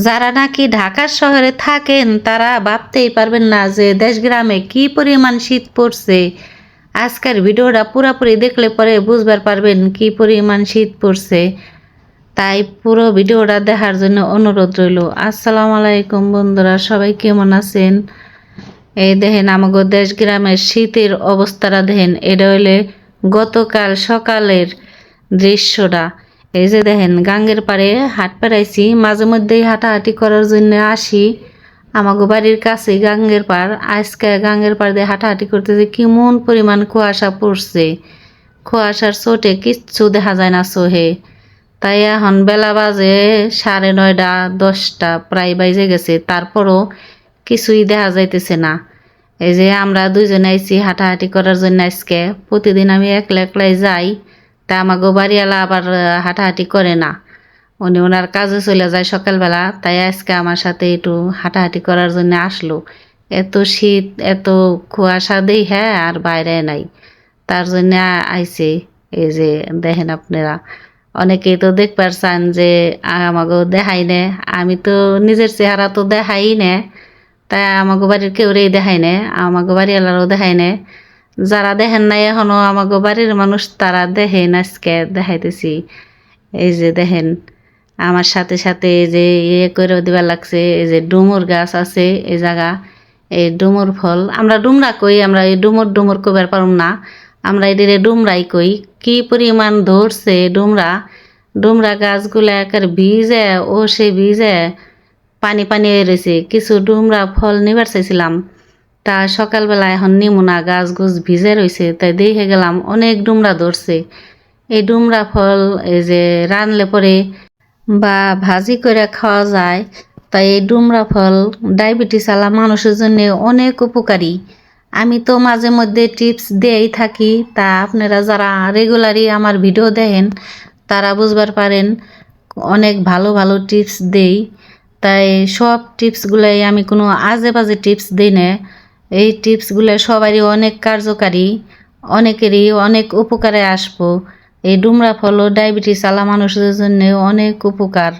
যারা নাকি ঢাকা শহরে থাকেন তারা ভাবতেই পারবেন না যে দেশগ্রামে কি পরিমাণ শীত পড়ছে। আজকের ভিডিওটা পুরোপুরি দেখলে পরে বুঝবার পারবেন কি পরিমাণ শীত পড়ছে। তাই পুরো ভিডিওটা দেখার জন্য অনুরোধ রইল। আসসালামু আলাইকুম বন্ধুরা, সবাই কেমন আছেন? এই দেখেন আমাগো দেশ গ্রামের শীতের অবস্থাটা দেখেন। এটা হইলে গতকাল সকালের দৃশ্যটা। এই যে দেখেন গাঙ্গের পাড়ে হাট পেরাইছি, মাঝে মধ্যেই হাঁটাহাঁটি করার জন্য আসি। আমাগো বাড়ির কাছে গাঙ্গের পাড়। আজকে গাঙ্গের পাড় দিয়ে হাঁটাহাঁটি করতেছে, কেমন পরিমাণ কুয়াশা পড়ছে। কুয়াশার চোটে কিচ্ছু দেখা যায় না চোহে। তাই এখন বেলা বাজে 9:30 10টা প্রায় বাইজে গেছে, তারপরও কিছুই দেখা যাইতেছে না। এই যে আমরা দুইজনে আইছি হাঁটাহাঁটি করার জন্য। আজকে প্রতিদিন আমি একলা একলাই যাই, তা আমাগো বাড়িওয়ালা আবার হাঁটাহাঁটি করে না, উনি ওনার কাজে চলে যায় সকালবেলা। তাই আজকে আমার সাথে একটু হাঁটাহাঁটি করার জন্য আসলো। এত শীত এত কুয়াশা দেই হ্যাঁ আর বাইরে নাই, তার জন্য আইছে। এই যে দেখেন আপনারা অনেকেই তো দেখবার চান যে আমাকে দেখাই নে, আমি তো নিজের চেহারা তো দেখাই নে, তাই আমাকে বাড়ির কেউরেই দেখাই নে, আমাকে বাড়িওয়ালারও দেখাই নে। যারা দেখেন নাই এখনো আমাকে বাড়ির মানুষ তারা দেখেন, আজকে দেখাইতেছি। এই যে দেখেন আমার সাথে সাথে এই যে ইয়ে করে দিবার লাগছে। এই যে ডুমুর গাছ আছে এই জায়গা, এই ডুমুর ফল আমরা ডুমরা কই, আমরা এই ডুমুর ডুমুর কইবার পারুম না, আমরা এদের ডুমরাই কই। কি পরিমাণ ধরছে ডুমরা। ডুমরা গাছগুলা একের ভিজে ও সে ভিজে পানি পানি হয়ে রয়েছে। কিছু ডুমরা ফল নিবার চাইছিলাম, তা সকালবেলা এখন নিমু না, গাছ গুছ ভিজে রয়েছে। তাই দেখে গেলাম অনেক ডুমরা ধরছে। এই ডুমরা ফল এই যে রানলে পরে বা ভাজি করে খাওয়া যায়। তাই এই ডুমরা ফল ডায়াবেটিস আলা মানুষের জন্য অনেক উপকারী। আমি তো মাঝে মধ্যে টিপস দিয়েই থাকি, তা আপনারা যারা রেগুলারই আমার ভিডিও দেখেন তারা বুঝবার পারেন অনেক ভালো ভালো টিপস দেই। তাই সব টিপসগুলাই আমি কোনো আজে বাজে টিপস দিই না। এই টিপসগুলো সবারই অনেক কার্যকারী, অনেকেরই অনেক উপকারে আসবো। এই ডুমরা ফলও ডায়াবেটিস আলা মানুষদের জন্য অনেক উপকার,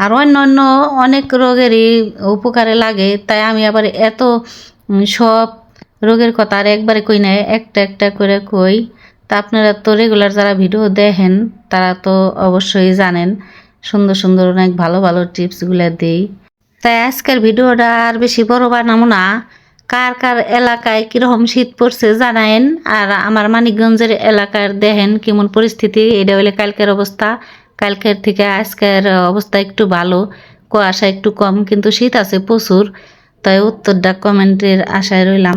আর অন্য অন্য অনেক রোগেরই উপকারে লাগে। তাই আমি আবার এত সব রোগের কথা আর একবারে কই না, একটা একটা করে কই। তা আপনারা তো রেগুলার যারা ভিডিও দেখেন তারা তো অবশ্যই জানেন সুন্দর সুন্দর অনেক ভালো ভালো টিপসগুলো দেই। তাই আজকের ভিডিওটা আর বেশি বড় বানাবো না। কার কার এলাকায় কীরকম শীত পড়ছে জানায়েন, আর আমার মানিকগঞ্জের এলাকার দেখেন কেমন পরিস্থিতি। এটা হলে কালকের অবস্থা, কালকের থেকে আজকের অবস্থা একটু ভালো, কুয়াশা একটু কম, কিন্তু শীত আছে প্রচুর। তাই উত্তরটা কমেন্টের আশায় রইলাম।